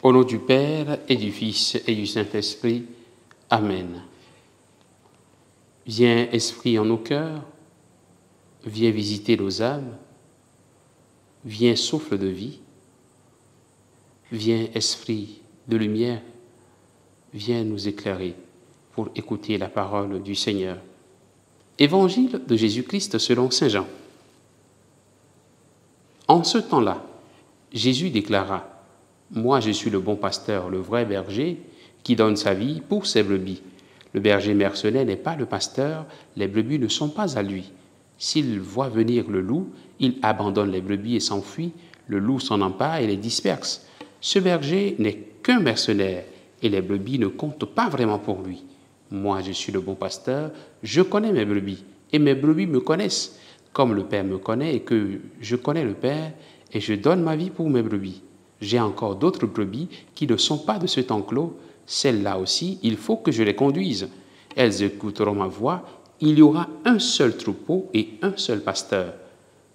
Au nom du Père et du Fils et du Saint-Esprit. Amen. Viens, Esprit, en nos cœurs, viens visiter nos âmes, viens, souffle de vie, viens, Esprit de lumière, viens nous éclairer pour écouter la parole du Seigneur. Évangile de Jésus-Christ selon saint Jean. En ce temps-là, Jésus déclara: Moi, je suis le bon pasteur, le vrai berger, qui donne sa vie pour ses brebis. Le berger mercenaire n'est pas le pasteur, les brebis ne sont pas à lui. S'il voit venir le loup, il abandonne les brebis et s'enfuit, le loup s'en empare et les disperse. Ce berger n'est qu'un mercenaire, et les brebis ne comptent pas vraiment pour lui. Moi, je suis le bon pasteur, je connais mes brebis, et mes brebis me connaissent, comme le Père me connaît et que je connais le Père, et je donne ma vie pour mes brebis. J'ai encore d'autres brebis qui ne sont pas de cet enclos. Celles-là aussi, il faut que je les conduise. Elles écouteront ma voix. Il y aura un seul troupeau et un seul pasteur.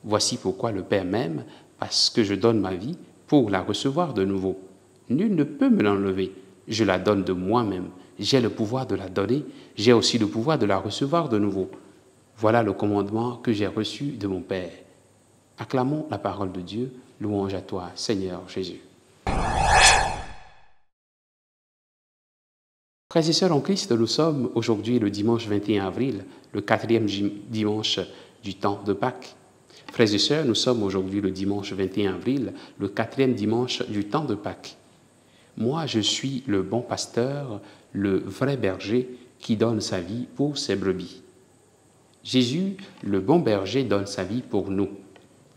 Voici pourquoi le Père m'aime, parce que je donne ma vie pour la recevoir de nouveau. Nul ne peut me l'enlever. Je la donne de moi-même. J'ai le pouvoir de la donner. J'ai aussi le pouvoir de la recevoir de nouveau. Voilà le commandement que j'ai reçu de mon Père. Acclamons la parole de Dieu. Louange à toi, Seigneur Jésus. Frères et sœurs en Christ, nous sommes aujourd'hui le dimanche 21 avril, le 4e dimanche du temps de Pâques. Frères et sœurs, nous sommes aujourd'hui le dimanche 21 avril, le 4e dimanche du temps de Pâques. Moi, je suis le bon pasteur, le vrai berger qui donne sa vie pour ses brebis. Jésus, le bon berger, donne sa vie pour nous.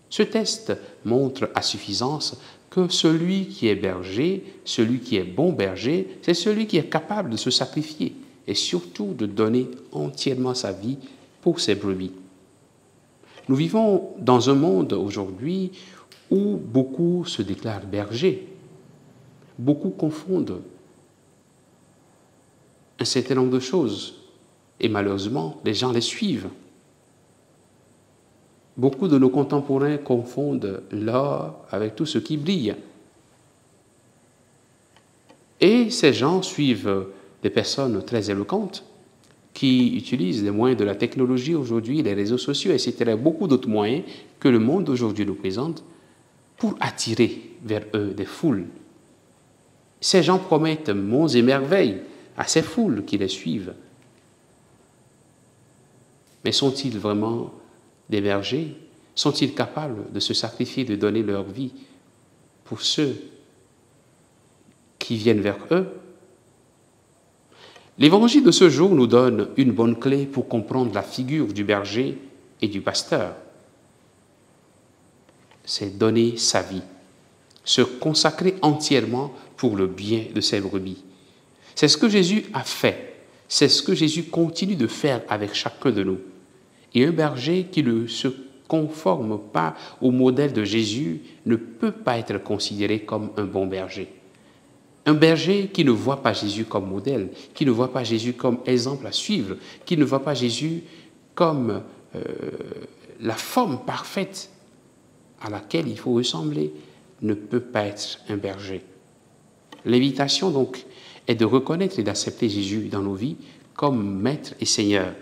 Ce texte montre à suffisance que celui qui est berger, celui qui est bon berger, c'est celui qui est capable de se sacrifier et surtout de donner entièrement sa vie pour ses brebis. Nous vivons dans un monde aujourd'hui où beaucoup se déclarent bergers. Beaucoup confondent un certain nombre de choses et malheureusement, les gens les suivent. Beaucoup de nos contemporains confondent l'or avec tout ce qui brille. Et ces gens suivent des personnes très éloquentes qui utilisent les moyens de la technologie aujourd'hui, les réseaux sociaux, etc., beaucoup d'autres moyens que le monde d'aujourd'hui nous présente pour attirer vers eux des foules. Ces gens promettent monts et merveilles à ces foules qui les suivent. Mais sont-ils vraiment des bergers? Sont-ils capables de se sacrifier, de donner leur vie pour ceux qui viennent vers eux? L'évangile de ce jour nous donne une bonne clé pour comprendre la figure du berger et du pasteur. C'est donner sa vie, se consacrer entièrement pour le bien de ses brebis. C'est ce que Jésus a fait, c'est ce que Jésus continue de faire avec chacun de nous. Et un berger qui ne se conforme pas au modèle de Jésus ne peut pas être considéré comme un bon berger. Un berger qui ne voit pas Jésus comme modèle, qui ne voit pas Jésus comme exemple à suivre, qui ne voit pas Jésus comme la forme parfaite à laquelle il faut ressembler, ne peut pas être un berger. L'invitation donc est de reconnaître et d'accepter Jésus dans nos vies comme maître et seigneur.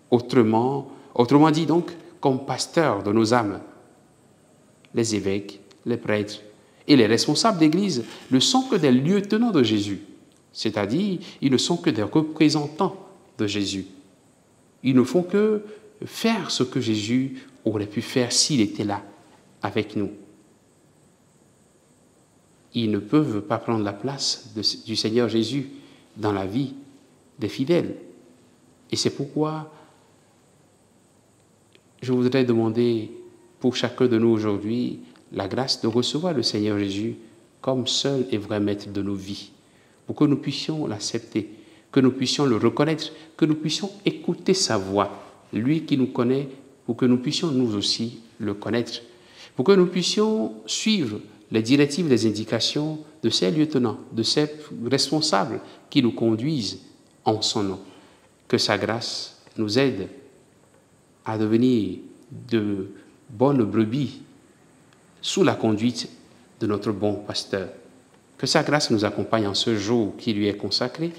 Autrement dit donc, comme pasteur de nos âmes. Les évêques, les prêtres et les responsables d'Église ne sont que des lieutenants de Jésus, c'est-à-dire ils ne sont que des représentants de Jésus. Ils ne font que faire ce que Jésus aurait pu faire s'il était là avec nous. Ils ne peuvent pas prendre la place du Seigneur Jésus dans la vie des fidèles. Et c'est pourquoi je voudrais demander pour chacun de nous aujourd'hui la grâce de recevoir le Seigneur Jésus comme seul et vrai maître de nos vies, pour que nous puissions l'accepter, que nous puissions le reconnaître, que nous puissions écouter sa voix, lui qui nous connaît, pour que nous puissions nous aussi le connaître, pour que nous puissions suivre les directives, les indications de ces lieutenants, de ces responsables qui nous conduisent en son nom. Que sa grâce nous aide à devenir de bonnes brebis sous la conduite de notre bon pasteur. Que sa grâce nous accompagne en ce jour qui lui est consacré,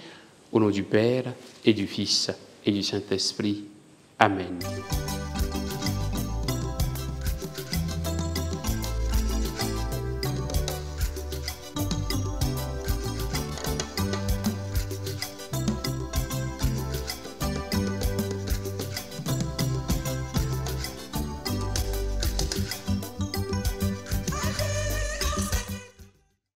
au nom du Père et du Fils et du Saint-Esprit. Amen.